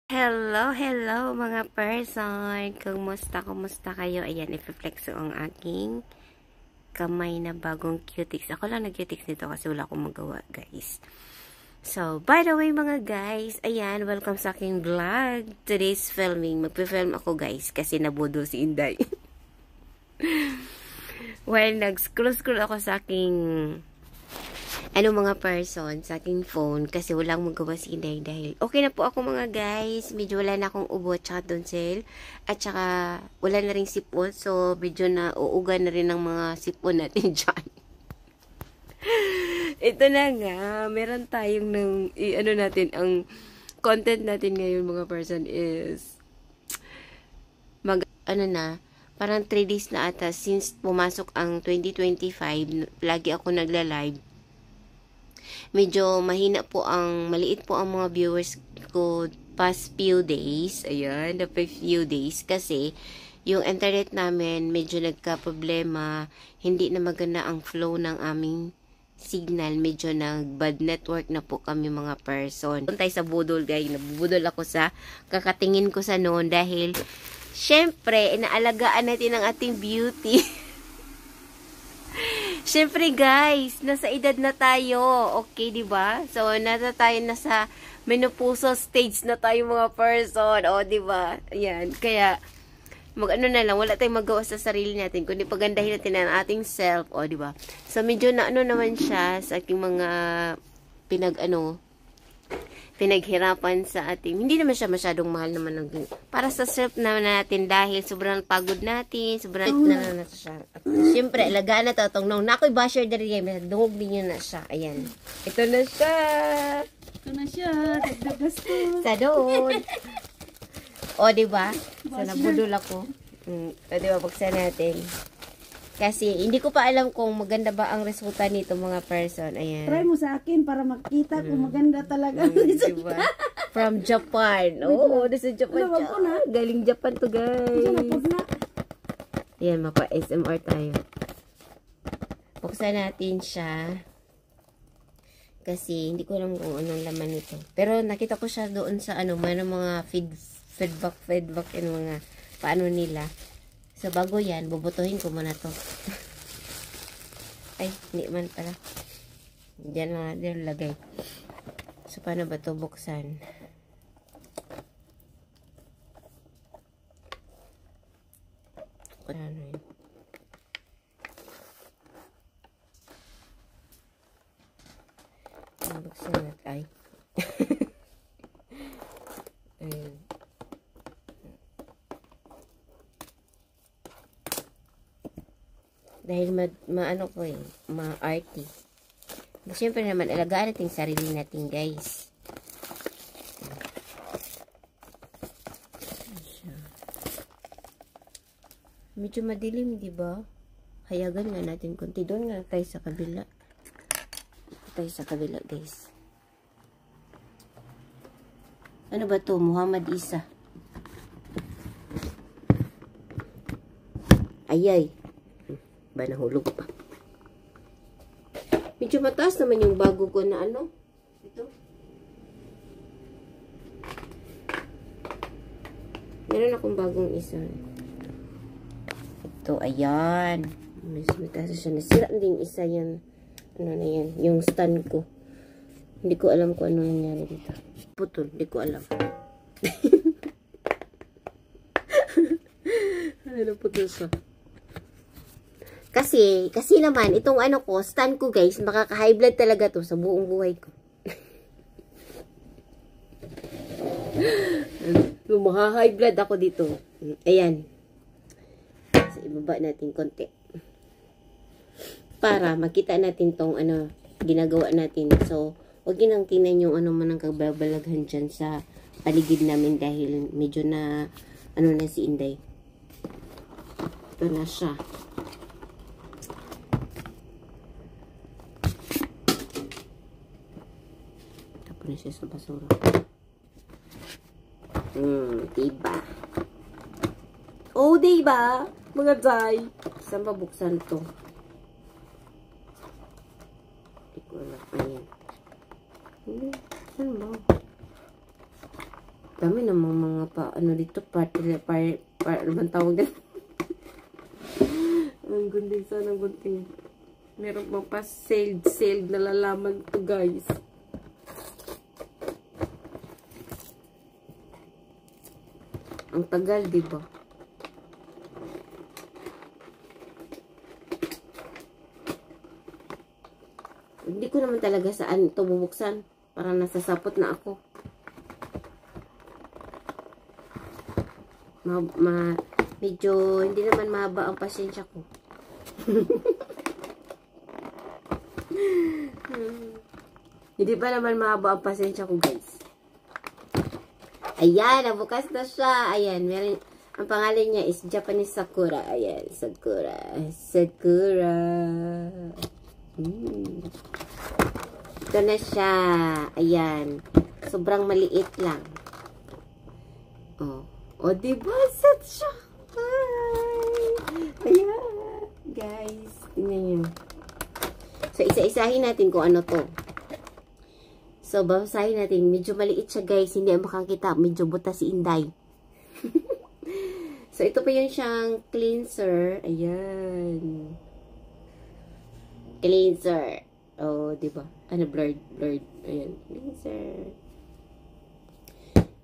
Hello, hello mga person. Kumusta kayo? Ayan, i-flex ko ang aking kamay na bagong cutics. Ako lang nag-cutics nito kasi wala akong magawa, guys. So, by the way mga guys, ayan, welcome sa aking vlog. Today's filming. Magpe-film ako, guys, kasi nabudol si Inday. While nag-scroll ako sa aking mga person sa aking phone kasi walang magawa si Inday dahil okay na po ako mga guys. Medyo wala na akong ubo at saka tonsil at saka wala na rin sipon, so medyo na uuga na rin ng mga sipon natin dyan. Ito na nga, meron tayong natin, ang content natin ngayon mga person is parang 3 days na ata since pumasok ang 2025, lagi ako nagla-live. Medyo maliit po ang mga viewers ko past few days. Ayan, the few days. Kasi, yung internet namin medyo nagka-problema. Hindi na maganda ang flow ng aming signal. Medyo nag-bad network na po kami mga person. Doon tayo sa budol, guys. Nabubudol ako sa kakatingin ko sa noon dahil, syempre, inaalagaan natin ang ating beauty. Siyempre guys, nasa edad na tayo. Okay, di ba? So, nasa menopausal stage na tayo mga person. O, di ba? Ayan. Kaya, na lang, wala tayong magawa sa sarili natin, kundi pagandahin natin ang ating self. O, di ba? So, medyo naman siya sa aking mga pinaghirapan sa ating, hindi naman siya masyadong mahal naman para sa self naman natin dahil sobrang pagod natin, sobrang na siya. At syempre, alagaan na ito, nako'y basher na rin, dungog din yun na siya. Ayan. Ito na siya. Sa doon. O, diba? So, nabudol ako. O, diba? Buksan natin. Kasi, hindi ko pa alam kung maganda ba ang resulta nito mga person. Ayan. Try mo sa akin para makita kung maganda talaga ang resulta. From Japan. Oo, nasa Japan siya. Galing Japan to, guys. Ayan, mapa-SMR tayo. Buksan natin siya. Kasi, hindi ko alam kung anong laman nito. Pero, nakita ko siya doon sa mga feedback yung mga paano nila. So, bago yan, bubutuhin ko muna to. Ay, hindi man pala. Diyan na natin lagay. So, paano ba to buksan? Ano yun? Buksan natin. Ay. Ayun. Dahil ma-arty. Siyempre naman, alagaan natin sarili natin, guys. Medyo madilim, di ba? Hayagan nga natin konti. Doon nga tayo sa kabila. Guys. Ano ba to? Muhammad Isa. Ayay. Ba nahulog pa. Medyo mataas naman yung bago ko na ito. Meron akong bagong isa. Ito, ayan. Mas mataas siya. Nasira din isa yan. Na yan. Yung stand ko. Hindi ko alam kung ano nangyari dito. Putol. Hindi ko alam. Ano putol siya? Kasi naman, itong stand ko guys, makaka-high blood talaga to sa buong buhay ko. Maka-high blood ako dito. Ayan. So, ibaba natin konti. Para makita natin tong ginagawa natin. So, huwag ginang tinan yung man ang kababalaghan dyan sa paligid namin dahil medyo na, na si Inday. Ito na siya. Na siya sa basura. Diba? Oh, diba? Mga day. Saan ba buksan to? Hindi ko alam. Ayan. Saan ba? Dami namang mga ano dito, ano bang tawag dito? Ang gunting sana, gunting. Meron pang pa sailed na lalaman to, guys. Ang tagal, diba? Hindi ko naman talaga saan ito bubuksan. Parang nasasapot na ako. Medyo hindi naman mahaba ang pasensya ko. Hindi pa naman mahaba ang pasensya ko, guys. Ayan, nabukas na siya. Ayan, meron, ang pangalan niya is Japanese Sakura. Ayan, Sakura. Sakura. Ito na siya. Ayan. Sobrang maliit lang. Oh. O, diba? Set siya. Hi. Ayan. Guys, tingnan nyo. So, isa-isahin natin kung ano to. So, babasahin natin. Medyo maliit siya, guys. Hindi ang makakita. Medyo buta si Inday. So, ito pa yun siyang cleanser. Ayan. Cleanser. Oh, diba? Ano, blurred. Ayan. Cleanser.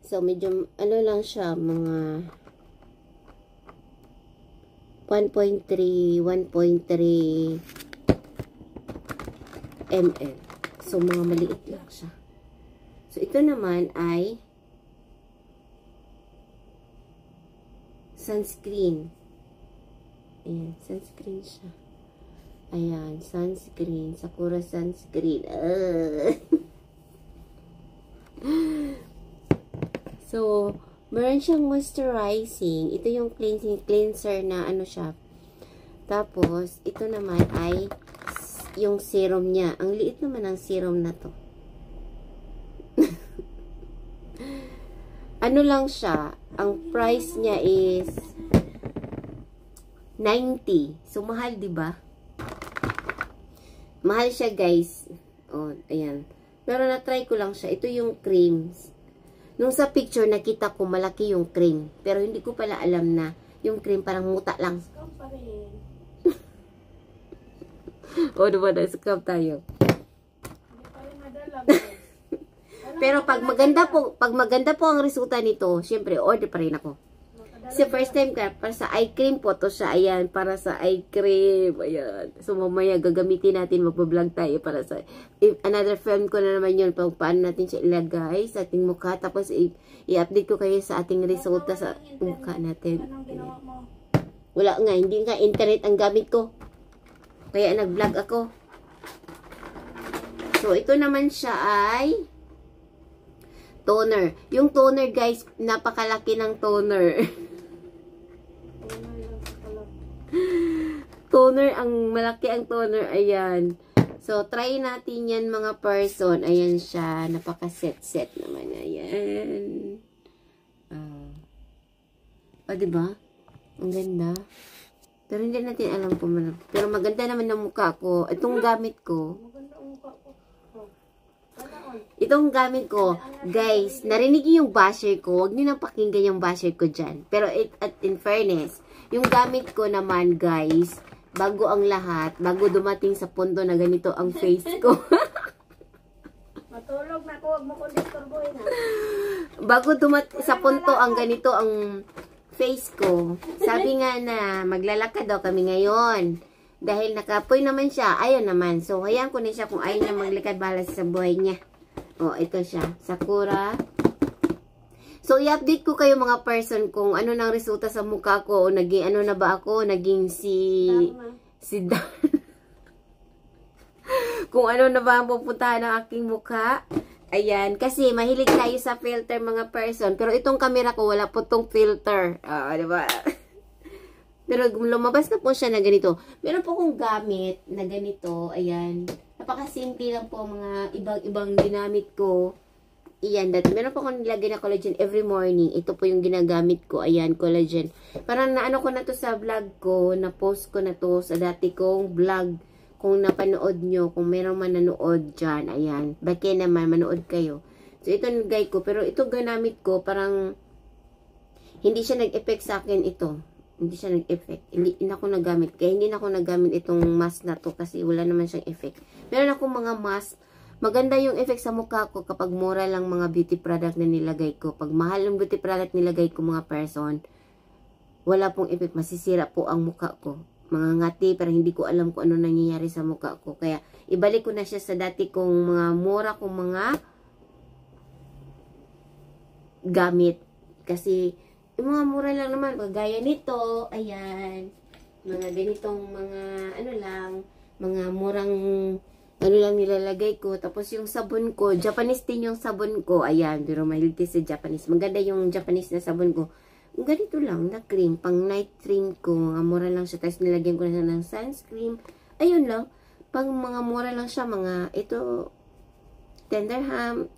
So, medyo, ano lang siya, mga 1.3 ml. So, mga maliit lang siya. So, ito naman ay sunscreen. Ayan, sunscreen siya. Ayan, sunscreen. Sakura sunscreen. So, meron siyang moisturizing. Ito yung cleanser na ano siya. Tapos, ito naman ay yung serum niya. Ang liit naman ang serum na to. Ano lang siya, ang price niya is 90. So, mahal, diba? Mahal siya, guys. Oh, ayan. Pero na-try ko lang siya. Ito yung creams. Nung sa picture, nakita ko malaki yung cream. Pero hindi ko pala alam na yung cream parang muta lang. O, diba na, scrub tayo. Pero pag maganda po ang resulta nito, syempre, order pa rin ako. Kasi first time ka, para sa eye cream po to siya. Ayan, para sa eye cream. Ayan. So, mamaya gagamitin natin, magbablog tayo para sa, another film ko na naman yun, paano natin siya ilagay sa ating mukha. Tapos, i-update ko kayo sa ating resulta sa mukha natin. Wala nga, hindi nga internet ang gamit ko. Kaya nag-vlog ako. So, ito naman siya ay toner. Yung toner, guys, napakalaki ng toner. Toner, ang malaki ang toner. Ayan. So, try natin yan, mga person. Ayan siya. Napaka-set naman. Ayan. Diba? Ang ganda. Pero hindi natin alam kung ano. Pero maganda naman ang mukha ko. Itong gamit ko. Itong gamit ko, guys, narinig yung basher ko. Huwag nyo nang pakinggan yung basher ko dyan. Pero in fairness, yung gamit ko naman, guys, bago ang lahat, bago dumating sa punto na ganito ang face ko. Matulog na ko, wag mo ko disturboy na. Bago dumating sa punto ang ganito ang face ko, sabi nga na maglalakad daw kami ngayon. Dahil nakapoy naman siya, ayaw naman. So, hayaan ko na siya kung ayaw niya maglikad, bahala sa buhay niya. Oh, ito siya. Sakura. So, i-update ko kayo, mga person, kung ano nang resulta sa mukha ko. O naging, ano na ba ako? Naging si Dan. Kung ano na ba ang pupuntahan ng aking mukha. Ayan. Kasi, mahilig tayo sa filter, mga person. Pero itong camera ko, wala po tong filter. Diba? Pero lumabas na po siya na ganito. Meron po akong gamit na ganito. Ayan. Napakasimple lang po, mga ibang ginamit ko. Ayan, dati. Meron po akong nilagay na collagen every morning. Ito po yung ginagamit ko. Ayan, collagen. Parang naano ko na to sa vlog ko. Na-post ko na to sa dati kong vlog. Kung napanood nyo, kung meron man nanood dyan. Ayan. Bakit naman, manood kayo. So, ito nilagay ko. Pero ito ginamit ko, parang hindi siya nag-effect sa akin ito. Hindi siya nag-effect. Hindi na ako nagamit. Kaya hindi na ako nagamit itong mask na to kasi wala naman siyang effect. Meron akong mga mask. Maganda yung effect sa mukha ko kapag mura lang mga beauty product na nilagay ko. Pag mahal yung beauty product nilagay ko mga person, wala pong effect. Masisira po ang mukha ko. Mga ngati, pero hindi ko alam kung ano nangyayari sa mukha ko. Kaya, ibalik ko na siya sa dati kong mga mura kong mga gamit. Kasi, yung mga mura lang naman, gaya nito, ayan, mga ganitong mga, ano lang, mga murang, ano lang nilalagay ko. Tapos yung sabon ko, Japanese din yung sabon ko. Ayan, pero mahilig sa Japanese. Maganda yung Japanese na sabon ko. Ganito lang, na cream. Pang night cream ko. Mga mura lang siya. Tapos nilagyan ko na ng sunscreen. Ayun lang. Pang mga mura lang siya. Mga, ito, Tenderham.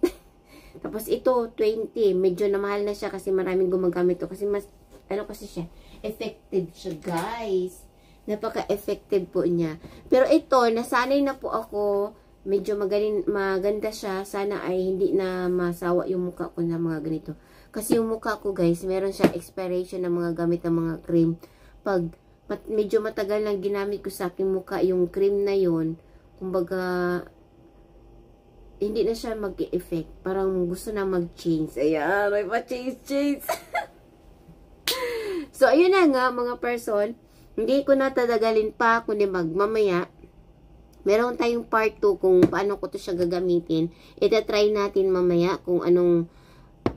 Tapos ito, 20. Medyo na mahal na siya kasi maraming gumagamit to. Kasi mas, ano kasi siya, effective siya, guys. Napaka-effective po niya. Pero ito, nasanay na po ako. Medyo maganda siya. Sana ay hindi na masawa yung mukha ko na mga ganito. Kasi yung mukha ko, guys, meron siya expiration ng mga gamit ng mga cream. Pag medyo matagal na ginamit ko sa aking mukha yung cream na yun, kumbaga, hindi na siya mag-effect. Parang gusto na mag-change. Ayan, may pa-change. So, ayun na nga, mga person. Hindi ko natadagalin pa, kundi mamaya, meron tayong part 2 kung paano ko to siya gagamitin. Ita-try natin mamaya kung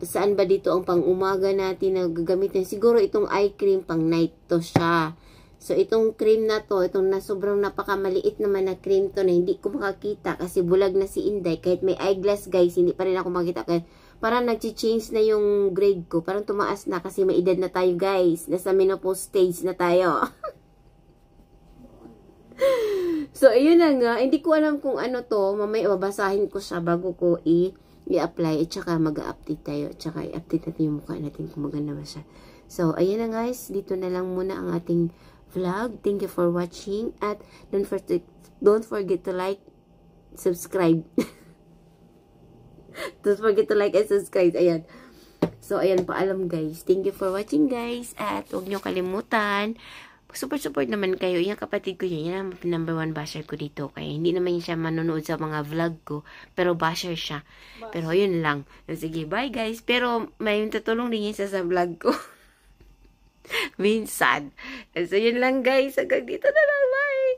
saan ba dito ang pang-umaga natin na gagamitin. Siguro itong eye cream, pang night to siya. So, itong cream na to, itong sobrang napakamaliit naman na cream to na hindi ko makakita kasi bulag na si Inday. Kahit may eyeglass, guys, hindi pa rin ako makita. Kaya parang nag-change na yung grade ko. Parang tumaas na kasi may edad na tayo, guys. Nasa menopause stage na tayo. So, ayun na nga. Hindi ko alam kung ano to. Mamaya babasahin ko siya bago ko i-apply. At saka mag-update tayo. At saka i-update natin yung mukha natin kung maganda ba siya. So, ayun na guys. Dito na lang muna ang ating vlog. Thank you for watching. At don't forget to like, subscribe. Don't forget to like and subscribe. Ayan. So, ayan, paalam guys. Thank you for watching guys. At huwag nyo kalimutan, support naman kayo. Yung kapatid ko yun. Yan ang number 1 basher ko dito. Kaya hindi naman siya manonood sa mga vlog ko. Pero basher siya. Pero yun lang. Sige, bye guys. Pero may tutulong din siya sa vlog ko. Minsan. So, yun lang guys. Hanggang dito na lang. Bye!